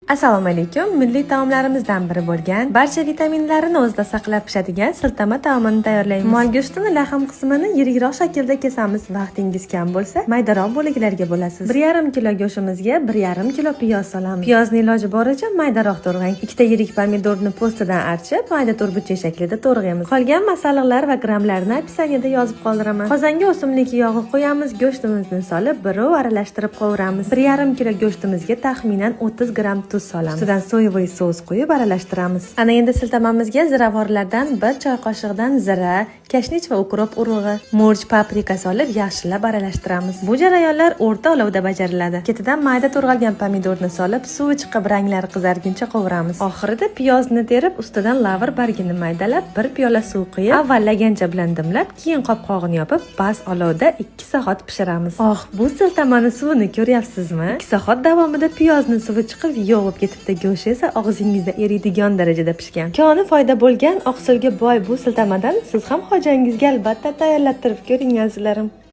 Assalomu alaykum. Milliy taomlarimizdan biri bo'lgan barcha vitaminlarini o'zida saqlab pishadigan siltama taomini tayyorlaymiz. Mol go'shtini laham qismini yirikroq shaklda kesamiz. Vaqtingiz kam bo'lsa, maydaroq bo'laklarga bo'lasiz. 1,5 kilo go'shtimizga 1,5 kilo piyoz solamiz. Piyozni iloji boricha maydaroq to'rg'ang. 2 ta yirik pomidorni po'stidan archib, mayda to'rtburchak shaklida to'rg'aymiz. Qolgan masalliqlar va grammlarni opisiyaniyada yozib qoldiraman. Qozonga o'simlik yog'i qo'yamiz, go'shtimizni solib, birov aralashtirib qovuramiz. 1,5 kilo go'shtimizga taxminan 30 gram tuz solamiz. Ustidan so'yavoy sos qo'yib aralashtiramiz. Ana endi siltamamizga ziravorlardan 1 choy qoshiqdan zira, kashnich va ukrop urug'i, murch, paprika solib yaxshilab aralashtiramiz. Bu jarayonlar o'rta olovda bajariladi. Ketidan mayda to'rg'algan pomidorni solib, suvi chiqib ranglari qizarguncha qovuramiz. Oxirida piyozni terib, ustidan lavr bargini maydalab, 1 piyola suv quyib, avval lagancha bilan dimlab, keyin qopqog'ini yopib, past olovda 2 soat pishiramiz. Bu siltamani suvini ko'ryapsizmi? 2 soat davomida piyozni suvi chiqib, yog'ib ketibdi. Go'sht esa og'zingizda eriydigan darajada pishgan. Koni foyda bo'lgan, oqsilga boy bu siltamadan siz ham hojangizga albatta tayyorlattirib ko'ring azizlarim.